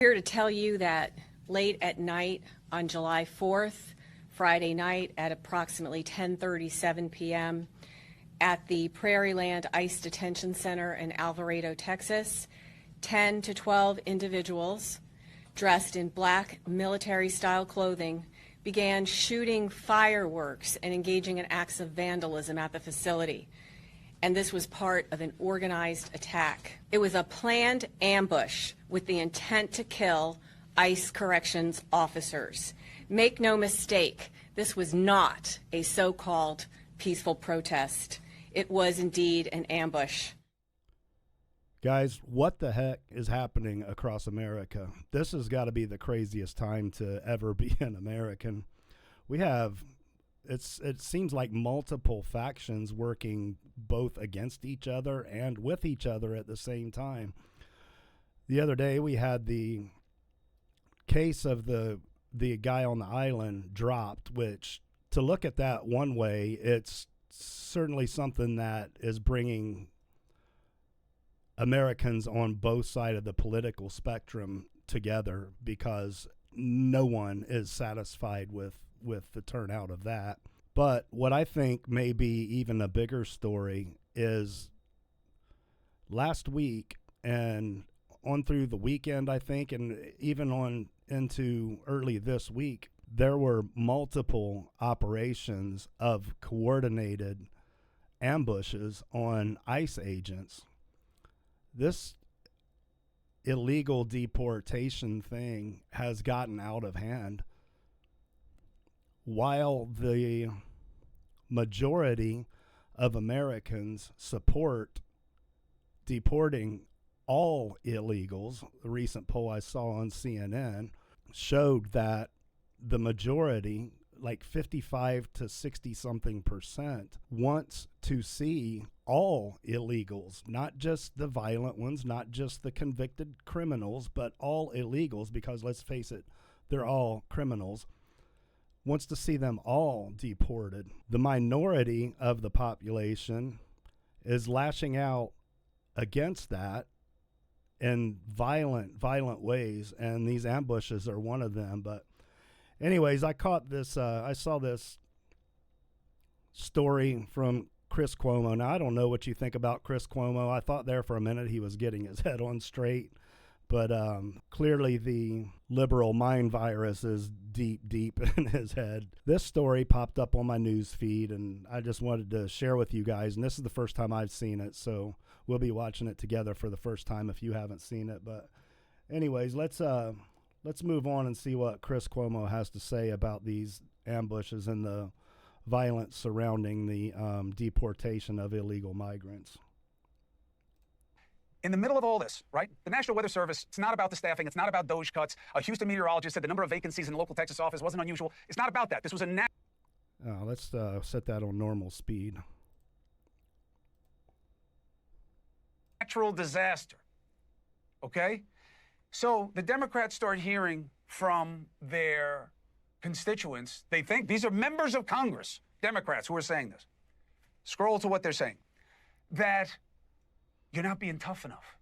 Here to tell you that late at night on July 4th, Friday night at approximately 10:37 p.m. at the Prairieland ICE Detention Center in Alvarado, Texas, 10 to 12 individuals dressed in black military-style clothing began shooting fireworks and engaging in acts of vandalism at the facility. And this was part of an organized attack. It was a planned ambush with the intent to kill ICE corrections officers. Make no mistake, this was not a so-called peaceful protest. It was indeed an ambush. Guys, what the heck is happening across America? This has got to be the craziest time to ever be an American. We have, it seems like multiple factions working both against each other and with each other at the same time. The other day we had the case of the guy on the island dropped, which, to look at that one way, it's certainly something that is bringing Americans on both sides of the political spectrum together, because no one is satisfied with the turnout of that. But what I think may be even a bigger story is last week and on through the weekend, I think, and even on into early this week, there were multiple operations of coordinated ambushes on ICE agents. This illegal deportation thing has gotten out of hand. While the majority of Americans support deporting all illegals, the recent poll I saw on CNN showed that the majority, like 55 to 60 something percent, wants to see all illegals, not just the violent ones, not just the convicted criminals, but all illegals, because let's face it, they're all criminals, wants to see them all deported. The minority of the population is lashing out against that in violent ways, and these ambushes are one of them. But anyways, I saw this story from Chris Cuomo. Now, I don't know what you think about Chris Cuomo. I thought there for a minute he was getting his head on straight, but clearly the liberal mind virus is deep in his head. This story popped up on my news feed, and I just wanted to share with you guys, and this is the first time I've seen it, so we'll be watching it together for the first time if you haven't seen it. But anyways, let's move on and see what Chris Cuomo has to say about these ambushes and the violence surrounding the deportation of illegal migrants. In the middle of all this, right, the National Weather Service, it's not about the staffing. It's not about Doge cuts. A Houston meteorologist said the number of vacancies in the local Texas office wasn't unusual. It's not about that. This was a let's set that on normal speed. Natural disaster, okay? So the Democrats start hearing from their constituents. They think these are members of Congress, Democrats, who are saying this. Scroll to what they're saying. That you're not being tough enough.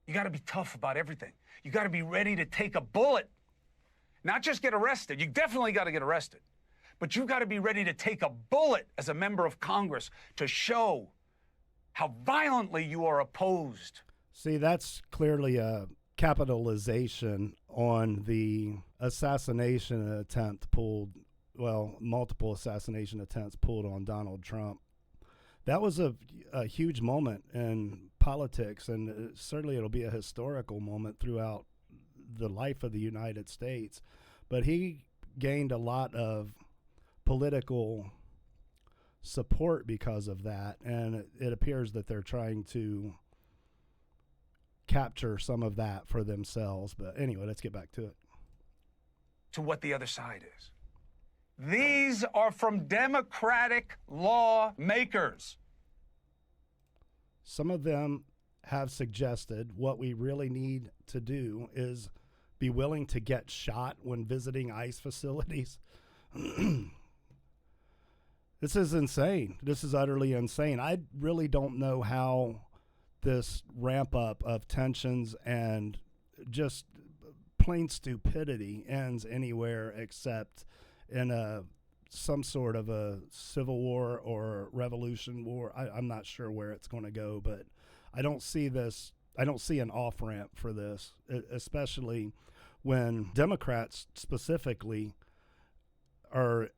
You got to be tough about everything. You got to be ready to take a bullet, not just get arrested. You definitely got to get arrested, but you got to be ready to take a bullet as a member of Congress to show how violently you are opposed. See, that's clearly a capitalization on the assassination attempt multiple assassination attempts pulled on Donald Trump. That was a huge moment in politics, and certainly it'll be a historical moment throughout the life of the United States. But he gained a lot of political support because of that, and it appears that they're trying to capture some of that for themselves. But anyway, let's get back to it. To what the other side is. These are from Democratic lawmakers. Some of them have suggested what we really need to do is be willing to get shot when visiting ICE facilities. This is insane. This is utterly insane. I really don't know how this ramp up of tensions and just plain stupidity ends anywhere except in some sort of a civil war or revolution war. I'm not sure where it's going to go, but I don't see this. I don't see an off ramp for this, especially when Democrats specifically are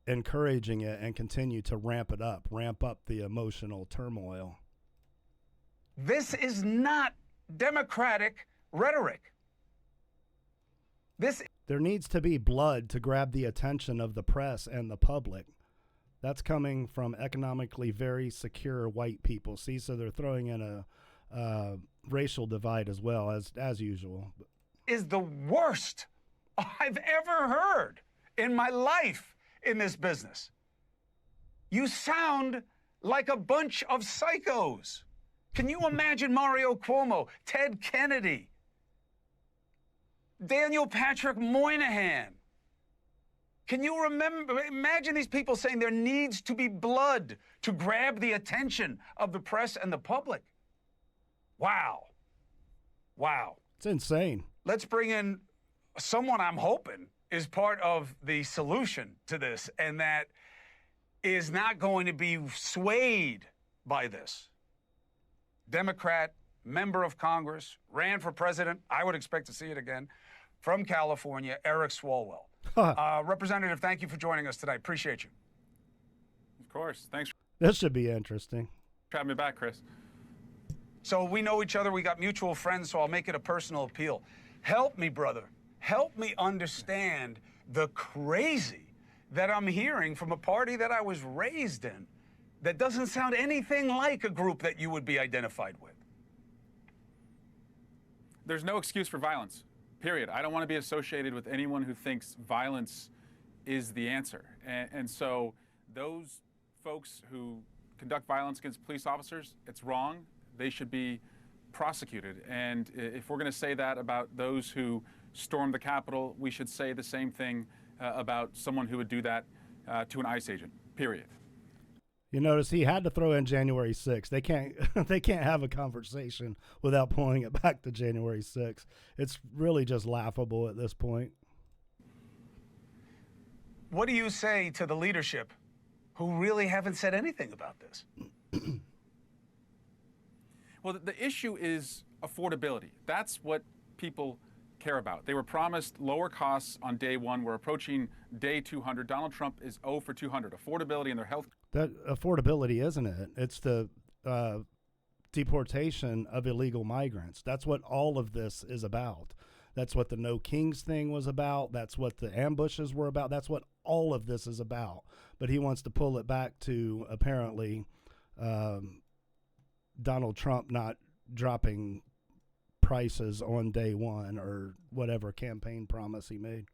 encouraging it and continue to ramp up the emotional turmoil. This is not Democratic rhetoric. There needs to be blood to grab the attention of the press and the public. That's coming from economically very secure white people. See, so they're throwing in a racial divide as well, as usual. Is the worst I've ever heard in my life in this business. You sound like a bunch of psychos. Can you imagine Mario Cuomo, Ted Kennedy, Daniel Patrick Moynihan? Can you imagine these people saying there needs to be blood to grab the attention of the press and the public? Wow. Wow. It's insane. Let's bring in someone I'm hoping is part of the solution to this and that is not going to be swayed by this. Democrat, member of Congress, ran for president. I would expect to see it again. From California, Eric Swalwell. Representative, thank you for joining us today. Appreciate you. Of course. Thanks This should be interesting. for having me back, Chris. So we know each other. We got mutual friends, so I'll make it a personal appeal. Help me, brother. Help me understand the crazy that I'm hearing from a party that I was raised in that doesn't sound anything like a group that you would be identified with. There's no excuse for violence, period. I don't want to be associated with anyone who thinks violence is the answer. And so those folks who conduct violence against police officers, it's wrong. They should be prosecuted. And if we're going to say that about those who stormed the Capitol, we should say the same thing about someone who would do that to an ICE agent, period. You notice he had to throw in January 6th. They can't they can't have a conversation without pulling it back to January 6th. It's really just laughable at this point. What do you say to the leadership who really haven't said anything about this? Well, the issue is affordability. That's what people care about. They were promised lower costs on day one. We're approaching day 200. Donald Trump is 0 for 200. Affordability in their health. That affordability, isn't it? It's the deportation of illegal migrants. That's what all of this is about. That's what the No Kings thing was about. That's what the ambushes were about. That's what all of this is about. But he wants to pull it back to apparently Donald Trump not dropping prices on day one or whatever campaign promise he made.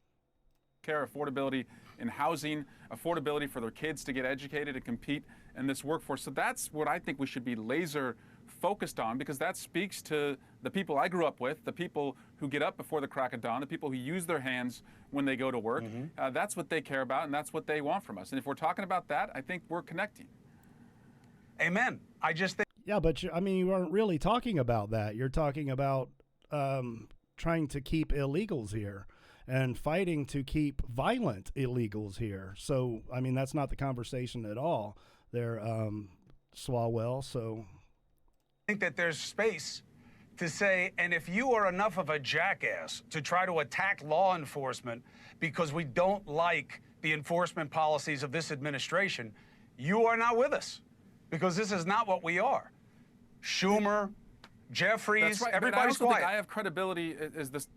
Care, affordability in housing, affordability for their kids to get educated and compete in this workforce. So that's what I think we should be laser focused on, because that speaks to the people I grew up with, the people who get up before the crack of dawn, the people who use their hands when they go to work. That's what they care about, and that's what they want from us. And if we're talking about that, I think we're connecting. Amen. I just think. Yeah, but you aren't really talking about that. You're talking about trying to keep illegals here and fighting to keep violent illegals here. So, that's not the conversation at all there, Swalwell. So I think that there's space to say, and if you are enough of a jackass to try to attack law enforcement because we don't like the enforcement policies of this administration, you are not with us, because this is not what we are. Schumer, Jeffries, That's right. everybody's but I also quiet. think I have credibility as this.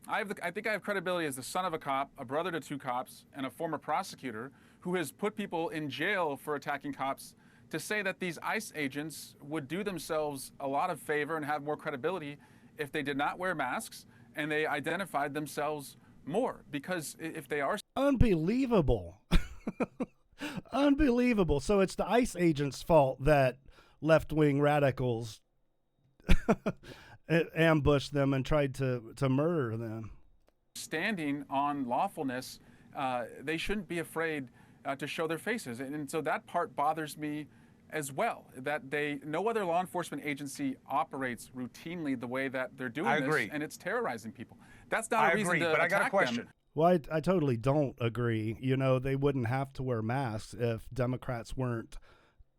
I think I have credibility as the son of a cop, a brother to two cops, and a former prosecutor who has put people in jail for attacking cops, to say that these ICE agents would do themselves a lot of favor and have more credibility if they did not wear masks and they identified themselves more. Because if they are unbelievable. Unbelievable. So it's the ICE agents' fault that left-wing radicals ambushed them and tried to murder them. standing on lawfulness, they shouldn't be afraid to show their faces. And so that part bothers me as well, that no other law enforcement agency operates routinely the way that they're doing I this, agree. and it's terrorizing people. That's not I a reason agree, to but I got a attack question. them. Well, I totally don't agree. You know, they wouldn't have to wear masks if Democrats weren't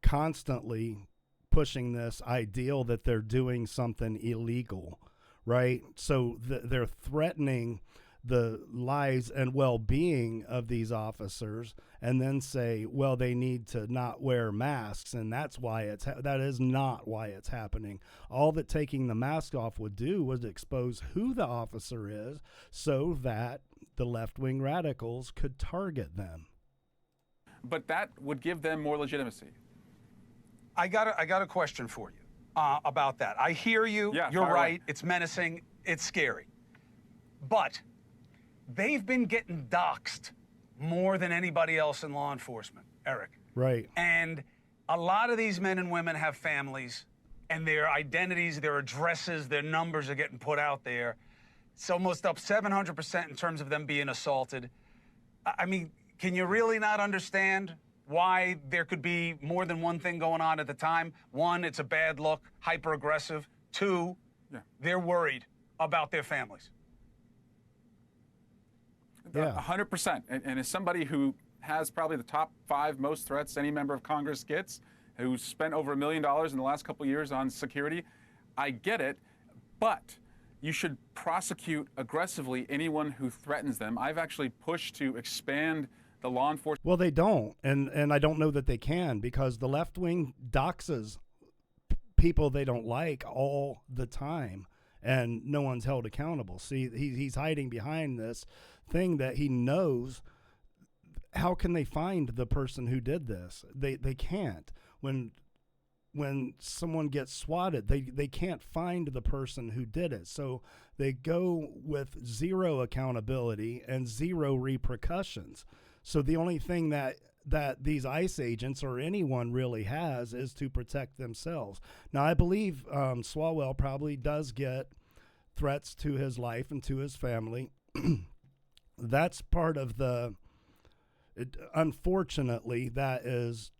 constantly pushing this ideal that they're doing something illegal, right? So they're threatening the lives and well-being of these officers, and then say, well, they need to not wear masks, and that's why that is not why it's happening. All that taking the mask off would do was expose who the officer is, so that the left-wing radicals could target them. But that would give them more legitimacy. I got a question for you about that. I hear you. Yeah, You're fire right. away. It's menacing. It's scary. But they've been getting doxxed more than anybody else in law enforcement, Eric. Right. And a lot of these men and women have families, and their identities, their addresses, their numbers are getting put out there. It's almost up 700% in terms of them being assaulted. I mean, can you really not understand why there could be more than one thing going on at the time? One, it's a bad look, hyper aggressive. Two, they're worried about their families. Yeah. 100%. And as somebody who has probably the top 5 most threats any member of Congress gets, who spent over $1 million in the last couple of years on security, I get it, but you should prosecute aggressively anyone who threatens them. I've actually pushed to expand the law enforcement. Well, they don't, and I don't know that they can, because the left wing doxes people they don't like all the time, and no one's held accountable. See, he's hiding behind this thing that he knows. How can they find the person who did this? They can't. When someone gets swatted, they can't find the person who did it. So they go with zero accountability and zero repercussions. So the only thing that these ICE agents or anyone really has is to protect themselves. Now, I believe Swalwell probably does get threats to his life and to his family. That's part of unfortunately, that is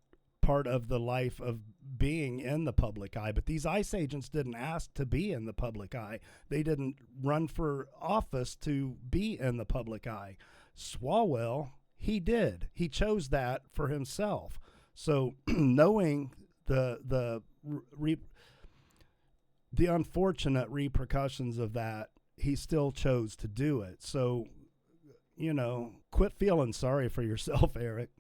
part of the life of being in the public eye. But these ICE agents didn't ask to be in the public eye. They didn't run for office to be in the public eye. Swalwell, he did. He chose that for himself. So knowing the unfortunate repercussions of that, he still chose to do it. So, you know, quit feeling sorry for yourself, Eric.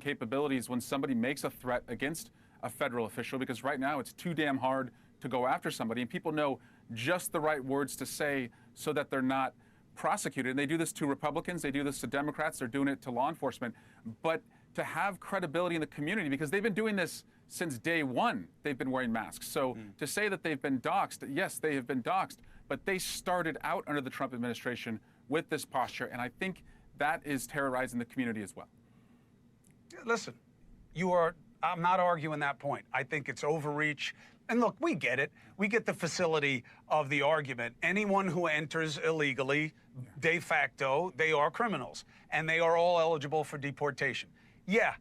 Capabilities when somebody makes a threat against a federal official, because right now it's too damn hard to go after somebody, and people know just the right words to say so that they're not prosecuted. And they do this to Republicans, they do this to Democrats, they're doing it to law enforcement. But to have credibility in the community, because they've been doing this since day one, they've been wearing masks. So to say that they've been doxxed, yes, they have been doxxed, but they started out under the Trump administration with this posture, and I think that is terrorizing the community as well. Listen, I'm not arguing that point. I think it's overreach. And look, we get it. We get the facility of the argument. Anyone who enters illegally, de facto, they are criminals, and they are all eligible for deportation. Yeah,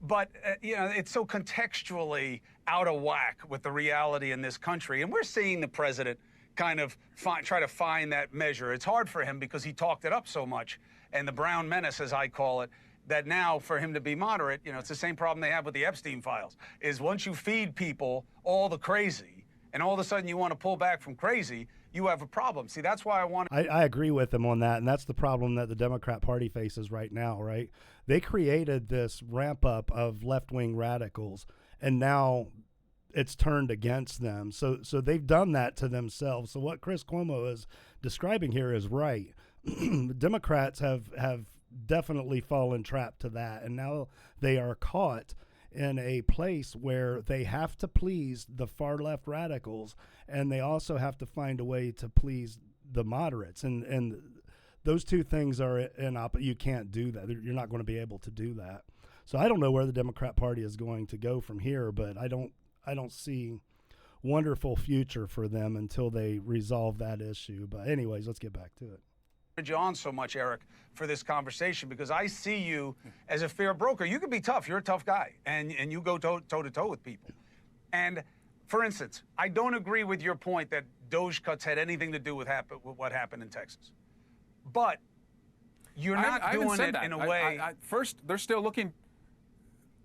but you know, it's so contextually out of whack with the reality in this country. And we're seeing the president kind of try to find that measure. It's hard for him because he talked it up so much. And the brown menace, as I call it, that now for him to be moderate, you know, it's the same problem they have with the Epstein files, is once you feed people all the crazy and all of a sudden you want to pull back from crazy, you have a problem. See, that's why I agree with him on that, and that's the problem that the Democrat Party faces right now, right? They created this ramp up of left-wing radicals, and now it's turned against them. So they've done that to themselves. So what Chris Cuomo is describing here is right. The Democrats have definitely fallen trapped to that, and now they are caught in a place where they have to please the far left radicals, and they also have to find a way to please the moderates, and those two things are you can't do that. You're not going to be able to do that. So I don't know where the Democrat Party is going to go from here, but I don't see wonderful future for them until they resolve that issue. But anyways, let's get back to it. you on so much, Eric, for this conversation, because I see you as a fair broker. You can be tough. You're a tough guy, and you go toe-to-toe with people. And, for instance, I don't agree with your point that Doge cuts had anything to do with what happened in Texas. But you're not doing it in a way. First, they're still looking.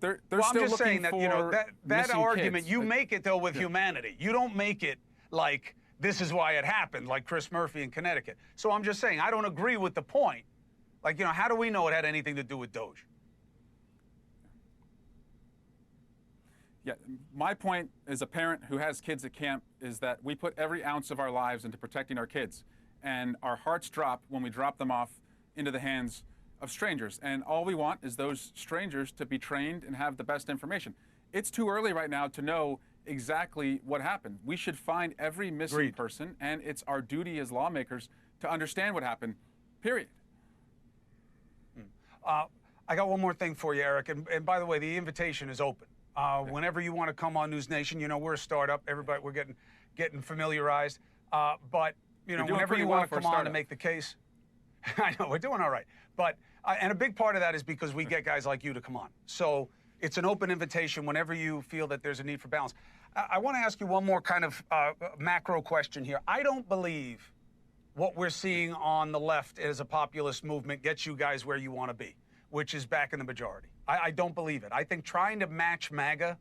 They're well, still I'm just looking saying that, for that argument, kids. you make it, though, with humanity. You don't make it like this is why it happened, like Chris Murphy in Connecticut. So I'm just saying, I don't agree with the point. Like, how do we know it had anything to do with Doge? Yeah, my point as a parent who has kids at camp is that we put every ounce of our lives into protecting our kids. And our hearts drop when we drop them off into the hands of strangers. And all we want is those strangers to be trained and have the best information. It's too early right now to know exactly what happened. We should find every missing person, and it's our duty as lawmakers to understand what happened, period. I got one more thing for you, Eric. And by the way, the invitation is open. Whenever you want to come on News Nation, we're a startup. Everybody, we're getting familiarized. But whenever you want to come on to make the case, I know we're doing all right. But and a big part of that is because we get guys like you to come on. So it's an open invitation whenever you feel that there's a need for balance. I want to ask you one more kind of macro question here. I don't believe what we're seeing on the left as a populist movement gets you guys where you want to be, which is back in the majority. I don't believe it. I think trying to match MAGA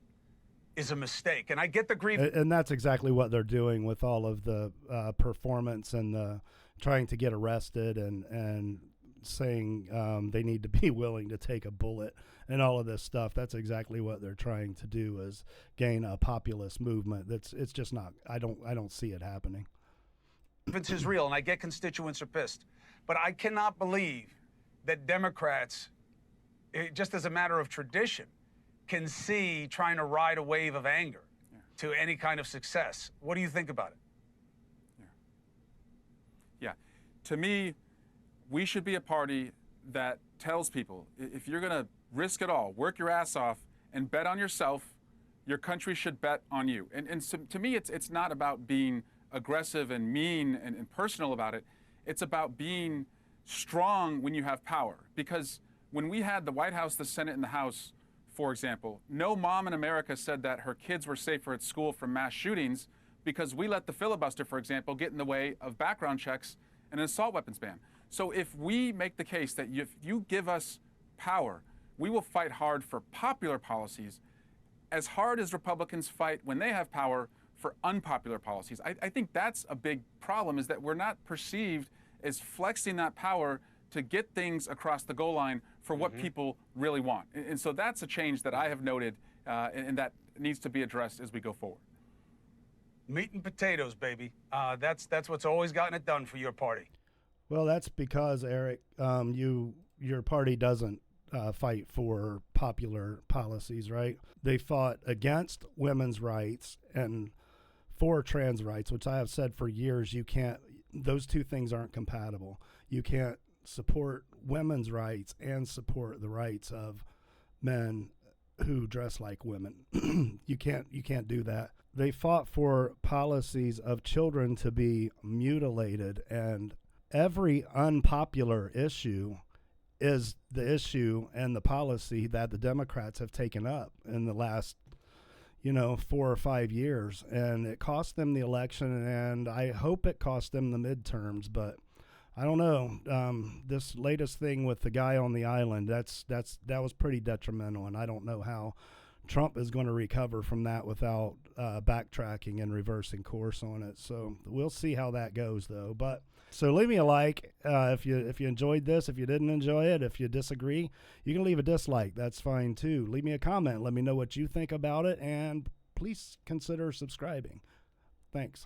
is a mistake. And I get the grief. And that's exactly what they're doing with all of the performance and the trying to get arrested and saying they need to be willing to take a bullet and all of this stuff. That's exactly what they're trying to do, is gain a populist movement. It's just not. I don't see it happening. Grievance is real, and I get constituents are pissed, but I cannot believe that Democrats, just as a matter of tradition, can see trying to ride a wave of anger to any kind of success. What do you think about it? Yeah. To me, we should be a party that tells people, if you're going to risk it all, work your ass off, and bet on yourself, your country should bet on you. And so, to me, it's not about being aggressive and mean and personal about it. It's about being strong when you have power. Because when we had the White House, the Senate, and the House, for example, no mom in America said that her kids were safer at school from mass shootings because we let the filibuster, for example, get in the way of background checks and an assault weapons ban. So if we make the case that if you give us power, we will fight hard for popular policies as hard as Republicans fight when they have power for unpopular policies. I think that's a big problem, is that we're not perceived as flexing that power to get things across the goal line for what people really want. And so that's a change that I have noted and that needs to be addressed as we go forward. Meat and potatoes, baby. That's what's always gotten it done for your party. Well, that's because, Eric, your party doesn't fight for popular policies, right? They fought against women's rights and for trans rights, which I have said for years, those two things aren't compatible. You can't support women's rights and support the rights of men who dress like women. You can't do that. They fought for policies of children to be mutilated, and every unpopular issue is the issue and the policy that the Democrats have taken up in the last 4 or 5 years, and it cost them the election, and I hope it cost them the midterms, but I don't know. This latest thing with the guy on the island, that was pretty detrimental, and I don't know how Trump is going to recover from that without backtracking and reversing course on it. So we'll see how that goes, though. But so leave me a like if you enjoyed this. If you didn't enjoy it, if you disagree, you can leave a dislike. That's fine too. Leave me a comment. Let me know what you think about it, and please consider subscribing. Thanks.